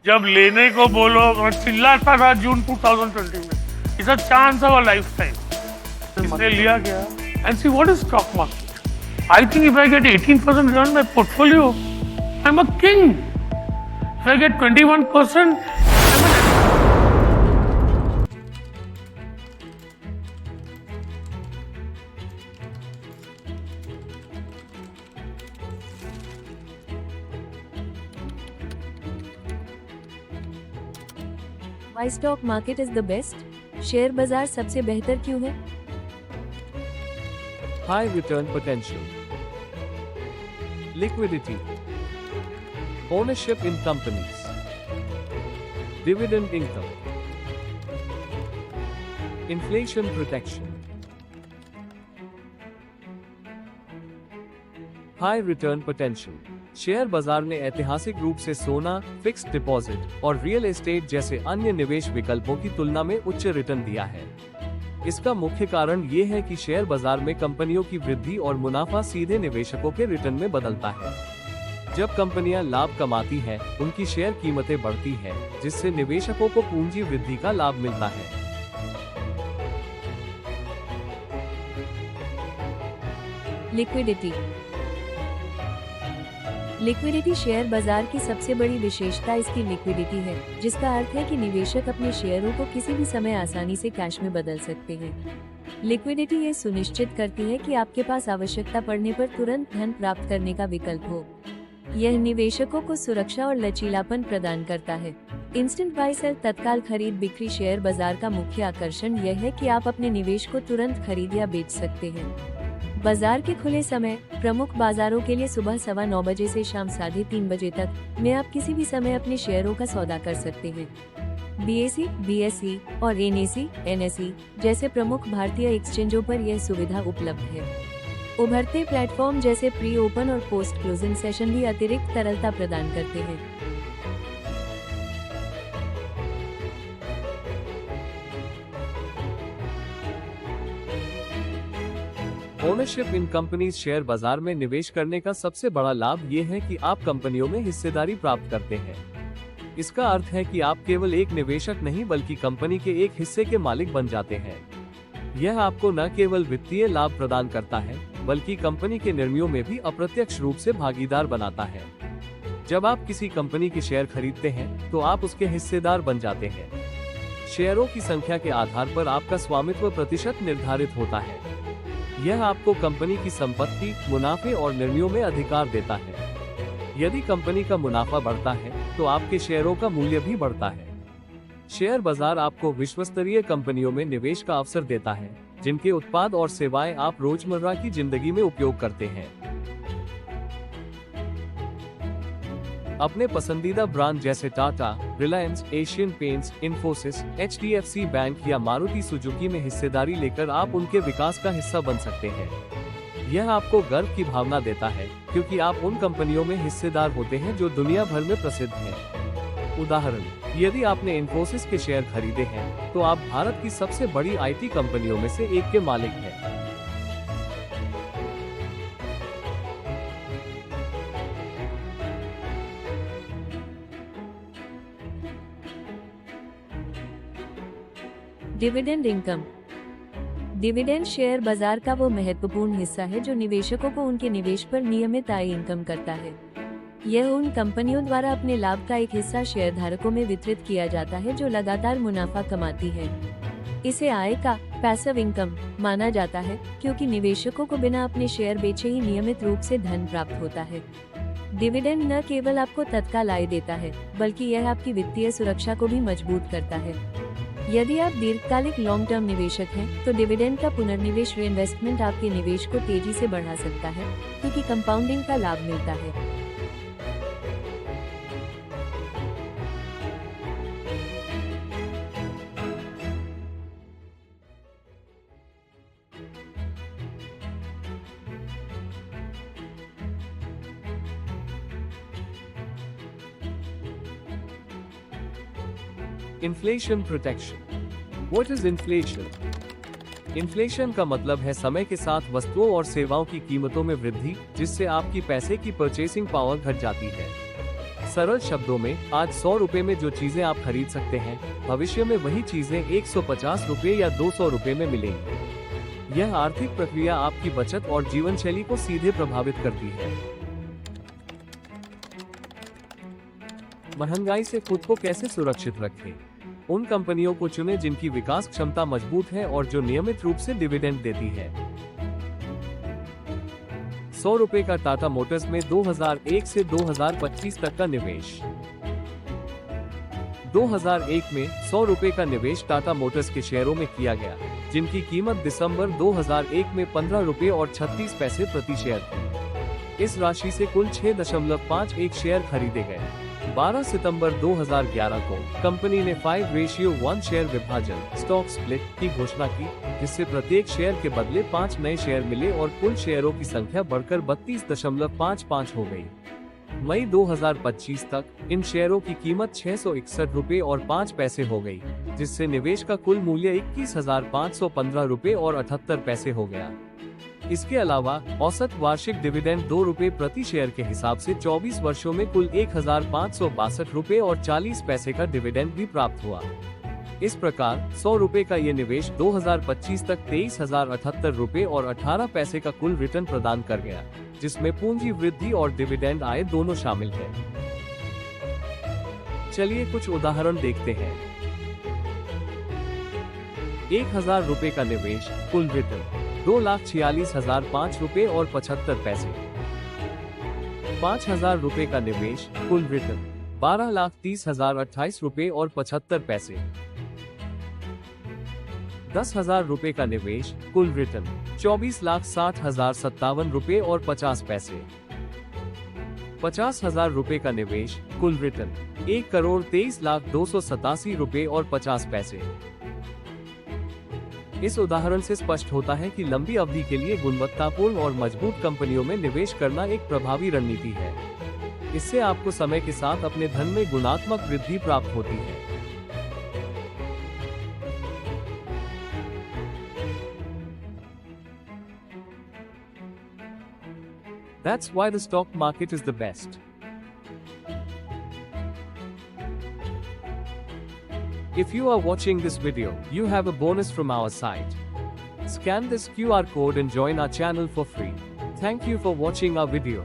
जब लेने को बोलो मैं चिल्लाता था जून 2020 में, it's a chance of a life time. इसने लिया गया and see what is stock market. I think if I get 18% return my portfolio I am a king. If I get 21% Why stock market is the best? Share बाजार सबसे बेहतर क्यों है? High return potential. Liquidity. Ownership in companies. Dividend income. Inflation protection. High return potential. Share बाजार ने ऐतिहासिक रूप से सोना, फिक्स्ड डिपॉजिट और रियल एस्टेट जैसे अन्य निवेश विकल्पों की तुलना में उच्च रिटर्न दिया है। इसका मुख्य कारण ये है कि शेयर बाजार में कंपनियों की वृद्धि और मुनाफा सीधे निवेशकों के रिटर्न में बदलता है। जब कंपनियां लाभ कमाती हैं, उनकी शेयर कीमतें बढ़ती हैं, जिससे निवेशकों को पूंजी वृद्धि का लाभ मिलता है। लिक्विडिटी शेयर बाजार की सबसे बड़ी विशेषता इसकी लिक्विडिटी है, जिसका अर्थ है कि निवेशक अपने शेयरों को किसी भी समय आसानी से कैश में बदल सकते हैं। लिक्विडिटी ये सुनिश्चित करती है कि आपके पास आवश्यकता पड़ने पर तुरंत धन प्राप्त करने का विकल्प हो। यह निवेशकों को सुरक्षा और लचीलापन प्रदान करता है। इंस्टेंट बाय सेल तत्काल खरीद बिक्री शेयर बाजार का मुख्य आकर्षण यह है कि आप अपने निवेश को तुरंत खरीद या बेच सकते हैं। बाजार के खुले समय प्रमुख बाजारों के लिए सुबह 9:15 बजे से शाम 3:30 बजे तक में आप किसी भी समय अपने शेयरों का सौदा कर सकते हैं। BSE, BSE और NSE जैसे प्रमुख भारतीय एक्सचेंजों पर यह सुविधा उपलब्ध है। उभरते प्लेटफॉर्म जैसे प्री ओपन और पोस्ट क्लोजिंग सेशन भी अतिरिक्त तरलता प्रदान करते हैं। ओनरशिप इन कंपनीज शेयर बाजार में निवेश करने का सबसे बड़ा लाभ ये है कि आप कंपनियों में हिस्सेदारी प्राप्त करते हैं। इसका अर्थ है कि आप केवल एक निवेशक नहीं बल्कि कंपनी के एक हिस्से के मालिक बन जाते हैं। यह आपको न केवल वित्तीय लाभ प्रदान करता है, बल्कि कंपनी के निर्णयों में भी अप्रत्यक्ष रूप से भागीदार बनाता है। जब आप किसी कंपनी के शेयर खरीदते हैं, तो आप उसके हिस्सेदार बन जाते हैं। शेयरों की संख्या के आधार पर आपका स्वामित्व प्रतिशत निर्धारित होता है। यह आपको कंपनी की संपत्ति, मुनाफे और निर्णयों में अधिकार देता है। यदि कंपनी का मुनाफा बढ़ता है, तो आपके शेयरों का मूल्य भी बढ़ता है। शेयर बाजार आपको विश्वस्तरीय कंपनियों में निवेश का अवसर देता है, जिनके उत्पाद और सेवाएं आप रोजमर्रा की जिंदगी में उपयोग करते हैं। अपने पसंदीदा ब्रांड जैसे Tata, Reliance, Asian paints, Infosys, HDFC bank या मारुति सुजुकी में हिस्सेदारी लेकर आप उनके विकास का हिस्सा बन सकते हैं। यह आपको गर्व की भावना देता है, क्योंकि आप उन कंपनियों में हिस्सेदार होते हैं जो दुनिया भर में प्रसिद्ध हैं। उदाहरण, यदि आपने इन्फोसिस के शेयर खरीदे हैं, तो आप भारत की सबसे बड़ी IT कंपनियों में से एक के मालिक हैं। Dividend income. डिविडेंड शेयर बाजार का वो महत्वपूर्ण हिस्सा है जो निवेशकों को उनके निवेश पर नियमित आय इनकम करता है। यह उन कंपनियों द्वारा अपने लाभ का एक हिस्सा शेयरधारकों में वितरित किया जाता है जो लगातार मुनाफा कमाती है। इसे आय का पैसिव इनकम माना जाता है, क्योंकि निवेशकों को बिना अपने शेयर बेचे ही नियमित रूप से धन प्राप्त होता है। डिविडेंड न केवल आपको तत्काल आय देता है, बल्कि यह आपकी वित्तीय सुरक्षा को भी मजबूत करता है। यदि आप दीर्घकालिक लॉन्ग टर्म निवेशक हैं, तो डिविडेंड का पुनर्निवेश रीइन्वेस्टमेंट आपके निवेश को तेजी से बढ़ा सकता है, क्योंकि कंपाउंडिंग का लाभ मिलता है। Inflation protection. What is inflation? Inflation का मतलब है समय के साथ वस्तुओं और सेवाओं की कीमतों में वृद्धि, जिससे आपकी पैसे की परचेसिंग पावर घट जाती है। सरल शब्दों में, आज 100 रुपए में जो चीजें आप खरीद सकते हैं, भविष्य में वही चीजें 150 रुपए या 200 रुपए में मिलेंगी। यह आर्थिक प्रक्रिया आपकी बचत और जीवन शैली को सीधे प्रभावित करती है। महंगाई से खुद को कैसे सुरक्षित रखें? उन कंपनियों को चुनें जिनकी विकास क्षमता मजबूत है और जो नियमित रूप से डिविडेंड देती है। 100 रुपए का टाटा मोटर्स में 2001 से 2025 तक का निवेश। 2001 में 100 रुपए का निवेश टाटा मोटर्स के शेयरों में किया गया, जिनकी कीमत दिसंबर 2001 में 15 रुपए और 36 पैसे प्रति शेयर थी। इस राशि से कुल 6.51 शेयर खरीदे गए। 12 सितंबर 2011 को कंपनी ने 5:1 शेयर विभाजन स्टॉक स्प्लिट की घोषणा की, जिससे प्रत्येक शेयर के बदले 5 नए शेयर मिले और कुल शेयरों की संख्या बढ़कर 32.55 हो गई। मई 2025 तक इन शेयरों की कीमत 661 रुपए और 5 पैसे हो गई, जिससे निवेश का कुल मूल्य 21,515 रुपए और 78 पैसे हो गया। इसके अलावा औसत वार्षिक डिविडेंड 2 रुपए प्रति शेयर के हिसाब से 24 वर्षों में कुल 1,562 रुपए और 40 पैसे का डिविडेंड भी प्राप्त हुआ। इस प्रकार 100 रुपए का ये निवेश 2025 तक 23,078 रुपए और 18 पैसे का कुल रिटर्न प्रदान कर गया, जिसमें पूंजी वृद्धि और डिविडेंड आय दोनों शामिल है। चलिए कुछ उदाहरण देखते हैं। 1,000 रुपए का निवेश, कुल रिटर्न 2,46,005 रुपए और 75 पैसे। 5,000 रुपए का निवेश, कुल रिटर्न 12,30,028 रुपए और 75 पैसे। 10,000 रुपए का निवेश, कुल रिटर्न 24,60,057 रुपए और 50 पैसे। 50,000 रुपए का निवेश, कुल रिटर्न 1,23,0287 रुपए और 50 पैसे। इस उदाहरण से स्पष्ट होता है कि लंबी अवधि के लिए गुणवत्तापूर्ण और मजबूत कंपनियों में निवेश करना एक प्रभावी रणनीति है। इससे आपको समय के साथ अपने धन में गुणात्मक वृद्धि प्राप्त होती है। That's why the stock market is the best. If you are watching this video, you have a bonus from our site. Scan this QR code and join our channel for free. Thank you for watching our video.